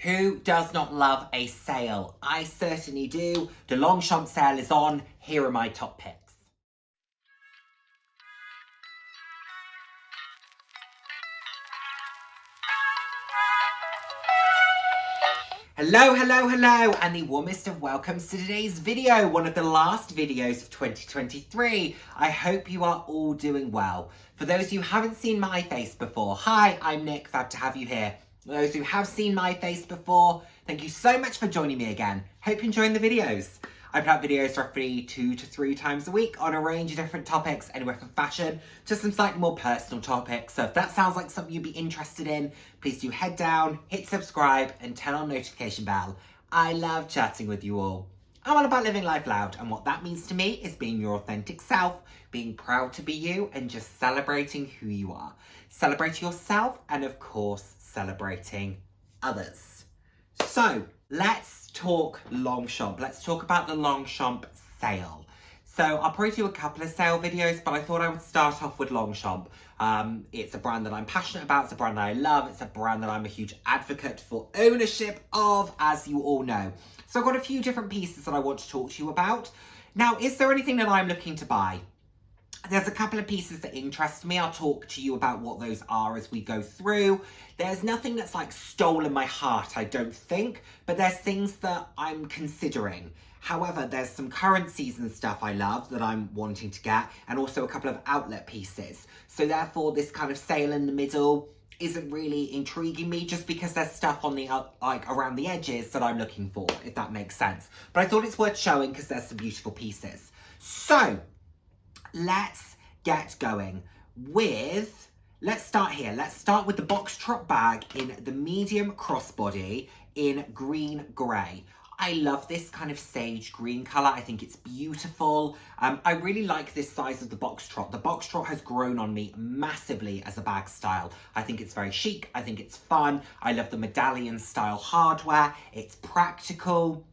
Who does not love a sale? I certainly do. The Longchamp sale is on. Here are my top picks. Hello, hello, hello, and the warmest of welcomes to today's video, one of the last videos of 2023. I hope you are all doing well. For those who haven't seen my face before, hi, I'm Nick, glad to have you here. For those who have seen my face before, thank you so much for joining me again. Hope you're enjoying the videos. I put out videos roughly 2 to 3 times a week on a range of different topics, anywhere from fashion to some slightly more personal topics. So if that sounds like something you'd be interested in, please do head down, hit subscribe and turn on notification bell. I love chatting with you all. I'm all about living life loud, and what that means to me is being your authentic self, being proud to be you and just celebrating who you are. Celebrating yourself and of course celebrating others. So let's talk Longchamp. Let's talk about the Longchamp sale. So I'll probably do a couple of sale videos, but I thought I would start off with Longchamp. It's a brand that I'm passionate about. It's a brand that I love. It's a brand that I'm a huge advocate for ownership of, as you all know. So I've got a few different pieces that I want to talk to you about. Now, is there anything that I'm looking to buy? There's a couple of pieces that interest me. I'll talk to you about what those are as we go through. There's nothing that's like stolen my heart, I don't think, but there's things that I'm considering. However, there's some current season stuff I love that I'm wanting to get, and also a couple of outlet pieces. So therefore, this kind of sale in the middle isn't really intriguing me, just because there's stuff on the like around the edges that I'm looking for, if that makes sense. But I thought it's worth showing because there's some beautiful pieces. So let's get going with, let's start here. Let's start with the box Trot bag in the medium crossbody in green grey. I love this kind of sage green colour. I think it's beautiful. I really like this size of the box Trot. The box Trot has grown on me massively as a bag style. I think it's very chic. I think it's fun. I love the medallion style hardware. It's practical.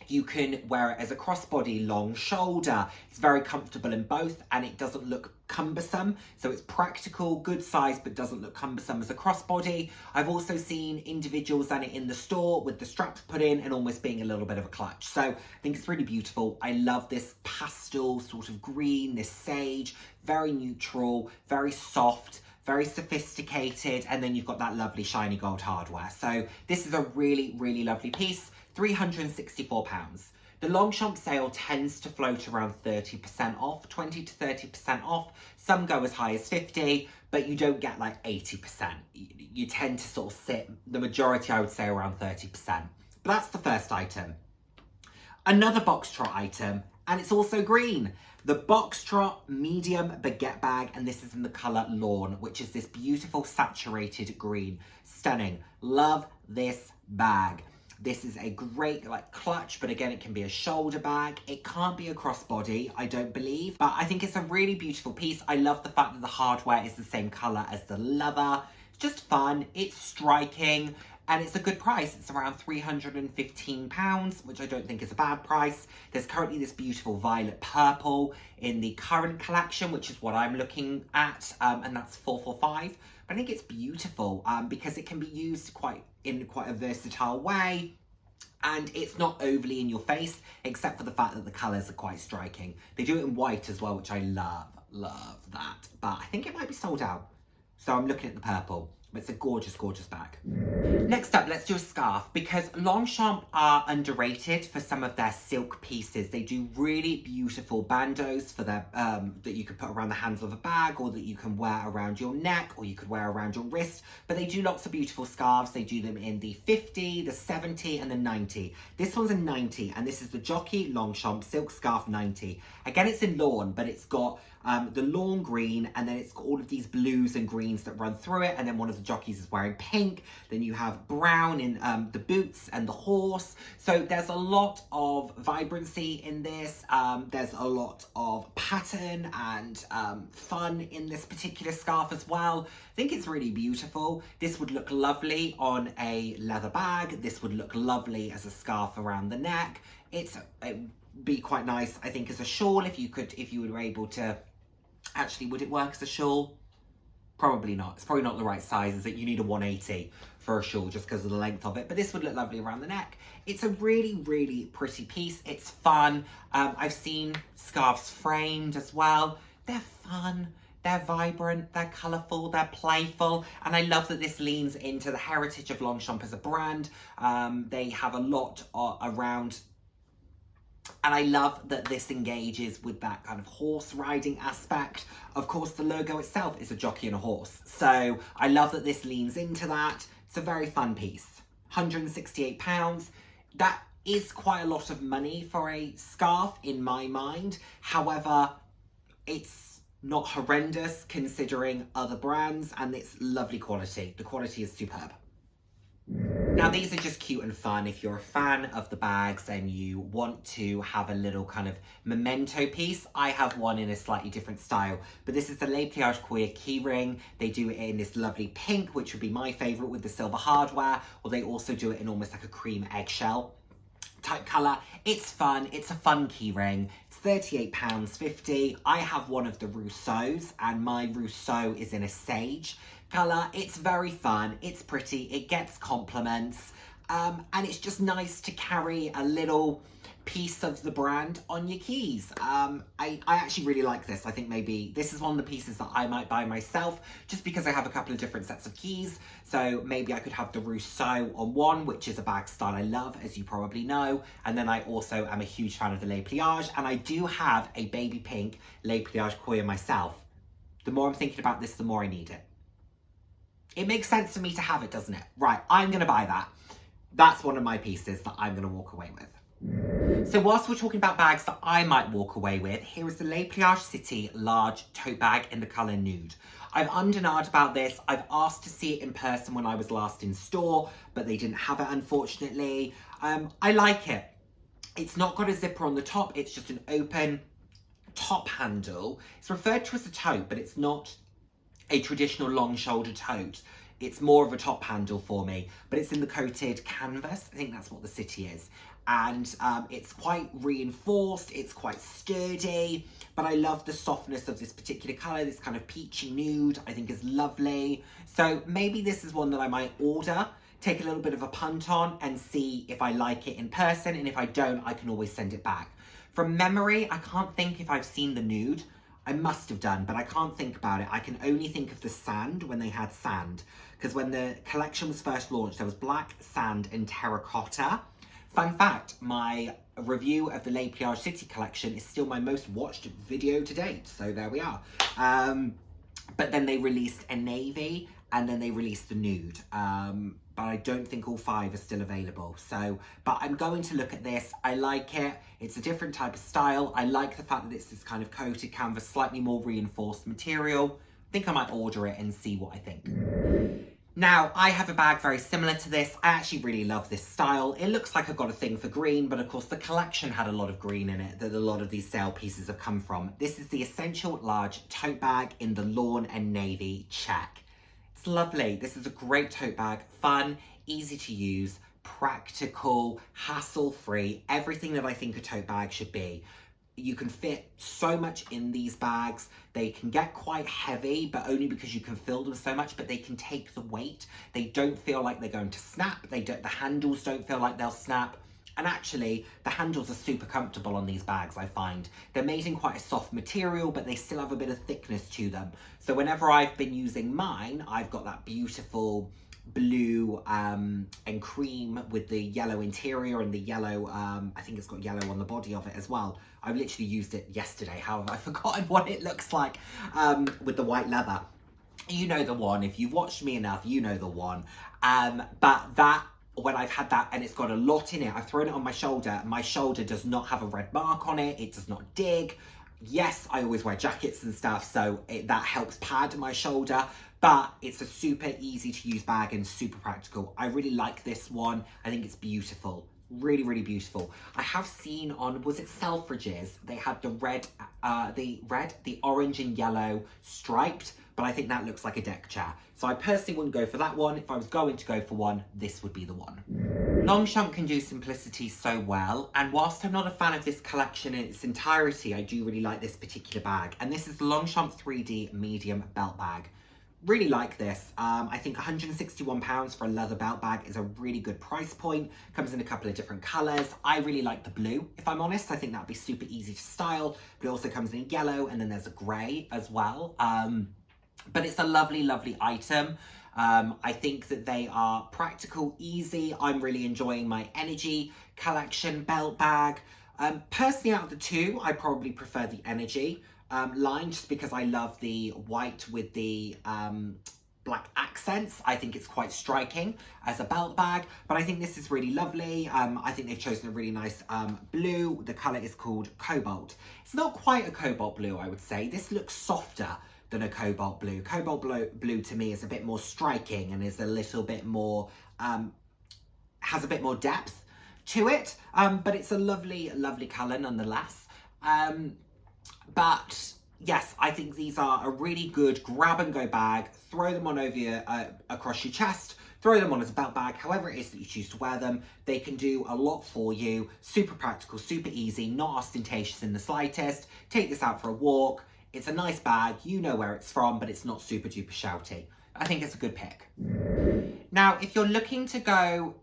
You can wear it as a crossbody, long shoulder. It's very comfortable in both and it doesn't look cumbersome. So it's practical, good size, but doesn't look cumbersome as a crossbody. I've also seen individuals done it in the store with the straps put in and almost being a little bit of a clutch. So I think it's really beautiful. I love this pastel sort of green, this sage, very neutral, very soft, very sophisticated, and then you've got that lovely shiny gold hardware. So this is a really, really lovely piece. £364. The Longchamp sale tends to float around 30% off, 20 to 30% off. Some go as high as 50, but you don't get like 80%. You tend to sort of sit, the majority I would say around 30%. But that's the first item. Another box Trot item, and it's also green. The box Trot medium baguette bag, and this is in the colour Lawn, which is this beautiful saturated green. Stunning. Love this bag. This is a great like clutch, but again, it can be a shoulder bag. It can't be a crossbody, I don't believe, but I think it's a really beautiful piece. I love the fact that the hardware is the same colour as the leather. It's just fun, it's striking, and it's a good price. It's around £315, which I don't think is a bad price. There's currently this beautiful violet purple in the current collection, which is what I'm looking at, and that's £445. But I think it's beautiful because it can be used in quite a versatile way, and it's not overly in your face, except for the fact that the colours are quite striking. They do it in white as well, which I love that. But I think it might be sold out, so I'm looking at the purple. But it's a gorgeous, gorgeous bag. Next up, let's do a scarf, because Longchamp are underrated for some of their silk pieces. They do really beautiful bandeaus for their that you could put around the handle of a bag, or that you can wear around your neck, or you could wear around your wrist. But they do lots of beautiful scarves. They do them in the 50, the 70, and the 90. This one's a 90, and this is the Jockey Longchamp Silk Scarf 90. Again, it's in lawn, but it's got the lawn green, and then it's got all of these blues and greens that run through it, and then one of the jockeys is wearing pink. Then you have brown in the boots and the horse. So there's a lot of vibrancy in this. There's a lot of pattern and fun in this particular scarf as well. I think it's really beautiful. This would look lovely on a leather bag. This would look lovely as a scarf around the neck. It would be quite nice, I think, as a shawl if you were able to. Actually, would it work as a shawl? Probably not. It's probably not the right size, is it? You need a 180 for a shawl just because of the length of it. But this would look lovely around the neck. It's a really, really pretty piece. It's fun. I've seen scarves framed as well. They're fun. They're vibrant, they're colourful, they're playful, and I love that this leans into the heritage of Longchamp as a brand. They have a lot around, and I love that this engages with that kind of horse riding aspect. Of course, the logo itself is a jockey and a horse, so I love that this leans into that. It's a very fun piece. £168. That is quite a lot of money for a scarf in my mind. However, it's not horrendous considering other brands, and it's lovely quality. The quality is superb. Now these are just cute and fun. If you're a fan of the bags and you want to have a little kind of memento piece, I have one in a slightly different style, but this is the Les Pliages Queer keyring. They do it in this lovely pink, which would be my favorite with the silver hardware, or they also do it in almost like a cream eggshell type colour. It's fun. It's a fun keyring. It's £38.50. I have one of the Rousseaus, and my Rousseau is in a sage colour. It's very fun. It's pretty. It gets compliments. And it's just nice to carry a little piece of the brand on your keys. I actually really like this. I think maybe this is one of the pieces that I might buy myself, just because I have a couple of different sets of keys. So maybe I could have the Rousseau on one, which is a bag style I love, as you probably know. And then I also am a huge fan of the Les Pliages, and I do have a baby pink Les Pliages Queer myself. The more I'm thinking about this, the more I need it. It makes sense to me to have it, doesn't it? Right, I'm going to buy that. That's one of my pieces that I'm going to walk away with. So whilst we're talking about bags that I might walk away with, here is the Les Pliages City large tote bag in the colour nude. I've undenied about this. I've asked to see it in person when I was last in store, but they didn't have it, unfortunately. I like it. It's not got a zipper on the top. It's just an open top handle. It's referred to as a tote, but it's not a traditional long shoulder tote. It's more of a top handle for me, but it's in the coated canvas. I think that's what the City is. And it's quite reinforced, it's quite sturdy, but I love the softness of this particular colour. This kind of peachy nude I think is lovely. So maybe this is one that I might order, take a little bit of a punt on and see if I like it in person, and if I don't, I can always send it back. From memory, I can't think if I've seen the nude. I must have done, but I can't think about it. I can only think of the sand, when they had sand, because when the collection was first launched, there was black, sand and terracotta. Fun fact, my review of the Les Pliages City collection is still my most watched video to date, so there we are. But then they released a navy, and then they released the nude. But I don't think all 5 are still available. So, but I'm going to look at this. I like it. It's a different type of style. I like the fact that it's this kind of coated canvas, slightly more reinforced material. I think I might order it and see what I think. Now, I have a bag very similar to this. I actually really love this style. It looks like I've got a thing for green, but of course the collection had a lot of green in it that a lot of these sale pieces have come from. This is the Essential Large Tote Bag in the Lawn and Navy check. It's lovely. This is a great tote bag. Fun, easy to use, practical, hassle-free, everything that I think a tote bag should be. You can fit so much in these bags. They can get quite heavy, but only because you can fill them so much, but they can take the weight. They don't feel like they're going to snap. The handles don't feel like they'll snap. And actually, the handles are super comfortable on these bags, I find. They're made in quite a soft material, but they still have a bit of thickness to them. So whenever I've been using mine, I've got that beautiful blue and cream with the yellow interior and the yellow, I think it's got yellow on the body of it as well. I've literally used it yesterday, however, I've forgotten what it looks like with the white leather. You know the one, if you've watched me enough, you know the one. But that, when I've had that and it's got a lot in it, I've thrown it on my shoulder does not have a red mark on it, it does not dig. Yes, I always wear jackets and stuff, so that helps pad my shoulder, but it's a super easy to use bag and super practical. I really like this one. I think it's beautiful. Really, really beautiful. I have seen on, was it Selfridges? They had the the orange and yellow striped, but I think that looks like a deck chair. So I personally wouldn't go for that one. If I was going to go for one, this would be the one. Longchamp can do simplicity so well, and whilst I'm not a fan of this collection in its entirety, I do really like this particular bag. And this is the Longchamp 3D medium belt bag. really like this. I think £161 for a leather belt bag is a really good price point. Comes in a couple of different colours. I really like the blue, if I'm honest. I think that'd be super easy to style, but it also comes in yellow, and then there's a grey as well. But it's a lovely, lovely item. I think that they are practical, easy. I'm really enjoying my Energy collection belt bag. Personally, out of the two, I probably prefer the Energy line, just because I love the white with the black accents. I think it's quite striking as a belt bag, but I think this is really lovely. I think they've chosen a really nice blue. The colour is called Cobalt. It's not quite a cobalt blue, I would say. This looks softer than a cobalt blue. Cobalt blue to me is a bit more striking and is a little bit more, has a bit more depth to it, but it's a lovely, lovely colour nonetheless. But yes, I think these are a really good grab and go bag. Throw them on over your, across your chest, throw them on as a belt bag, however it is that you choose to wear them. They can do a lot for you. Super practical, super easy, not ostentatious in the slightest. Take this out for a walk. It's a nice bag, you know where it's from, but it's not super duper shouty. I think it's a good pick. Now, if you're looking to go,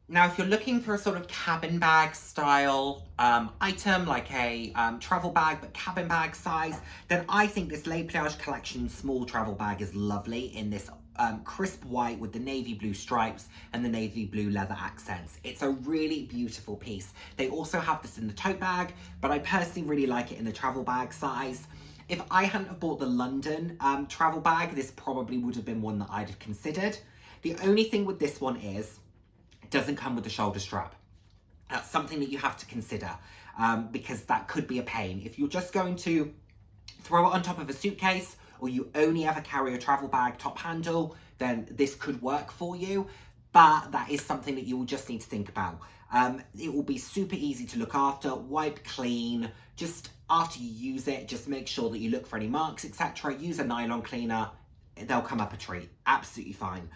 if you're looking for a sort of cabin bag style item, like a travel bag, but cabin bag size, then I think this Les Pliages Collection small travel bag is lovely in this crisp white with the navy blue stripes and the navy blue leather accents. It's a really beautiful piece. They also have this in the tote bag, but I personally really like it in the travel bag size. If I hadn't have bought the London travel bag, this probably would have been one that I'd have considered. The only thing with this one is, it doesn't come with a shoulder strap. That's something that you have to consider, because that could be a pain. If you're just going to throw it on top of a suitcase, or you only ever carry a travel bag top handle, then this could work for you, but that is something that you will just need to think about. It will be super easy to look after, wipe clean, just after you use it, just make sure that you look for any marks, etc. Use a nylon cleaner, they'll come up a treat, absolutely fine.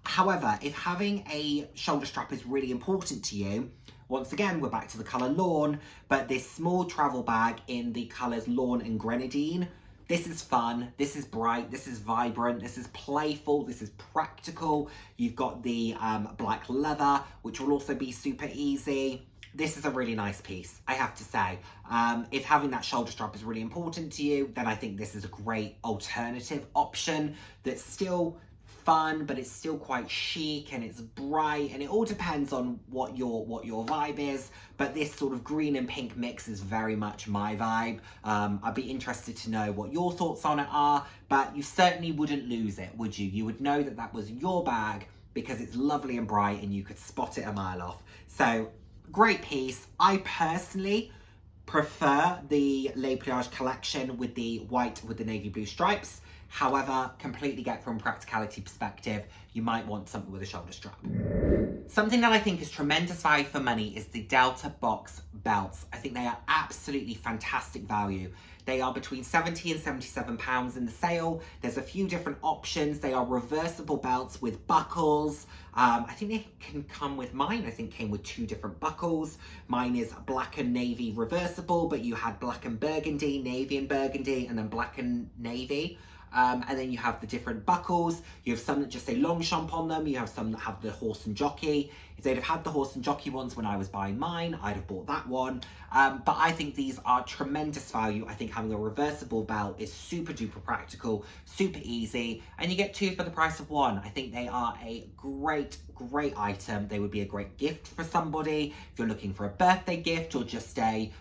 However, if having a shoulder strap is really important to you, once again, we're back to the colour lawn, but this small travel bag in the colours lawn and grenadine, this is fun, this is bright, this is vibrant, this is playful, this is practical. You've got the black leather, which will also be super easy. This is a really nice piece, I have to say. If having that shoulder strap is really important to you, then I think this is a great alternative option that's still fun, but it's still quite chic and it's bright, and it all depends on what your vibe is. But this sort of green and pink mix is very much my vibe. I'd be interested to know what your thoughts on it are, but you certainly wouldn't lose it, would you? You would know that that was your bag because it's lovely and bright and you could spot it a mile off. So great piece. I personally prefer the Les Pliages Collection with the white with the navy blue stripes. However, completely get from a practicality perspective, you might want something with a shoulder strap. Something that I think is tremendous value for money is the Delta box belts. I think they are absolutely fantastic value. They are between £70 and £77 in the sale. There's a few different options. They are reversible belts with buckles. I think they can come with, mine I think came with 2 different buckles. Mine is black and navy reversible, but you had black and burgundy, navy and burgundy, and then black and navy. And then you have the different buckles. You have some that just say Longchamp on them. You have some that have the horse and jockey. If they'd have had the horse and jockey ones when I was buying mine, I'd have bought that one. But I think these are tremendous value. I think having a reversible belt is super duper practical, super easy, and you get 2 for the price of 1. I think they are a great, great item. They would be a great gift for somebody. If you're looking for a birthday gift or just a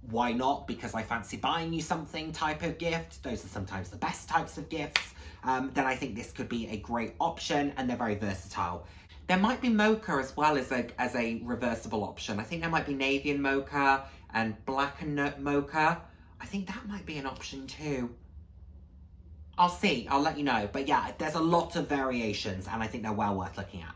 why not, because I fancy buying you something type of gift, those are sometimes the best types of gifts, then I think this could be a great option, and they're very versatile. There might be mocha as well as a reversible option. I think there might be navy and mocha and black and mocha. I think that might be an option too. I'll see, I'll let you know. But yeah, there's a lot of variations and I think they're well worth looking at.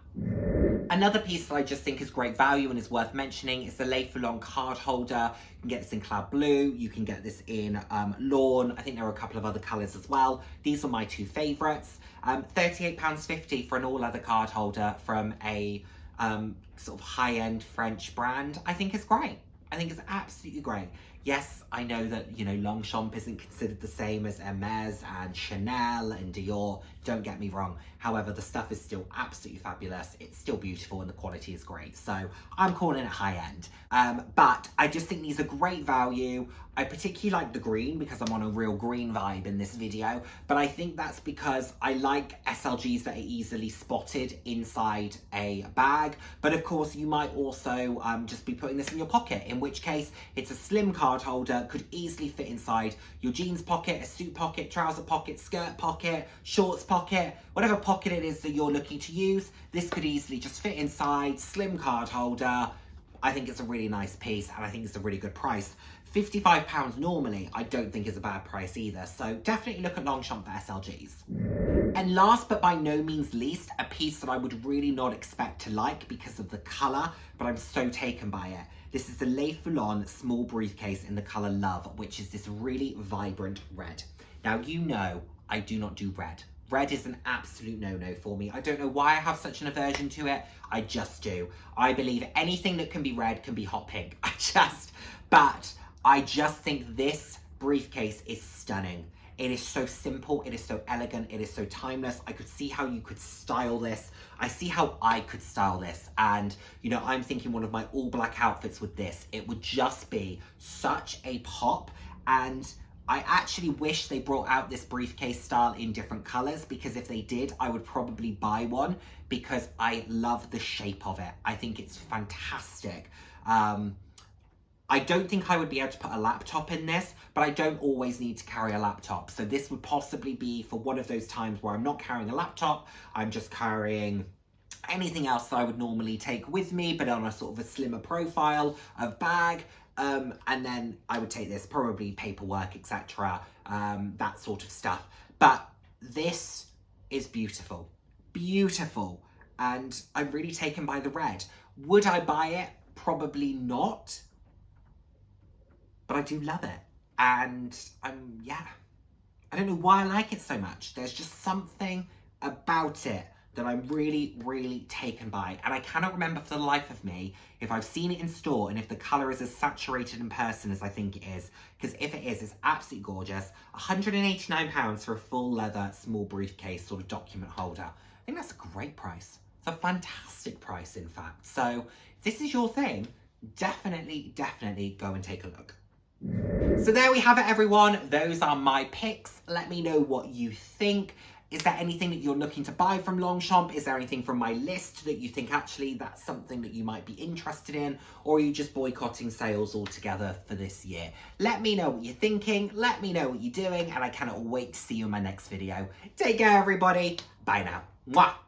Another piece that I just think is great value and is worth mentioning is the Les Foulonné card holder. You can get this in cloud blue, you can get this in lawn. I think there are a couple of other colours as well. These are my 2 favourites. £38.50 for an all leather card holder from a sort of high-end French brand, I think is great. I think it's absolutely great. Yes, I know that, you know, Longchamp isn't considered the same as Hermes and Chanel and Dior. Don't get me wrong. However, the stuff is still absolutely fabulous. It's still beautiful and the quality is great. So I'm calling it high end. But I just think these are great value. I particularly like the green because I'm on a real green vibe in this video. But I think that's because I like SLGs that are easily spotted inside a bag. But of course, you might also just be putting this in your pocket, in which case it's a slim card holder, could easily fit inside your jeans pocket, a suit pocket, trouser pocket, skirt pocket, shorts pocket, whatever pocket it is that you're looking to use. This could easily just fit inside, slim card holder. I think it's a really nice piece and I think it's a really good price. £55 normally, I don't think is a bad price either. So definitely look at Longchamp for SLGs. And last but by no means least, a piece that I would really not expect to like because of the colour, but I'm so taken by it. This is the Foulonné small briefcase in the colour Love, which is this really vibrant red. Now, you know, I do not do red. Red is an absolute no-no for me. I don't know why I have such an aversion to it. I just do. I believe anything that can be red can be hot pink. But I just think this briefcase is stunning. It is so simple, it is so elegant, it is so timeless. I could see how you could style this. I see how I could style this. And, you know, I'm thinking one of my all black outfits with this. It would just be such a pop. And I actually wish they brought out this briefcase style in different colors, because if they did, I would probably buy one because I love the shape of it. I think it's fantastic. I don't think I would be able to put a laptop in this, but I don't always need to carry a laptop. So this would possibly be for one of those times where I'm not carrying a laptop, I'm just carrying anything else that I would normally take with me, but on a sort of a slimmer profile of bag. And then I would take this, probably paperwork, etc., that sort of stuff. But this is beautiful, beautiful. And I'm really taken by the red. Would I buy it? Probably not. But I do love it. And yeah, I don't know why I like it so much. There's just something about it that I'm really, really taken by. And I cannot remember for the life of me if I've seen it in store and if the colour is as saturated in person as I think it is. Because if it is, it's absolutely gorgeous. £189 for a full leather small briefcase sort of document holder. I think that's a great price. It's a fantastic price, in fact. So if this is your thing, definitely, definitely go and take a look. So there we have it, everyone. Those are my picks. Let me know what you think. Is there anything that you're looking to buy from Longchamp? Is there anything from my list that you think actually that's something that you might be interested in? Or are you just boycotting sales altogether for this year? Let me know what you're thinking. Let me know what you're doing. And I cannot wait to see you in my next video. Take care, everybody. Bye now. Mwah.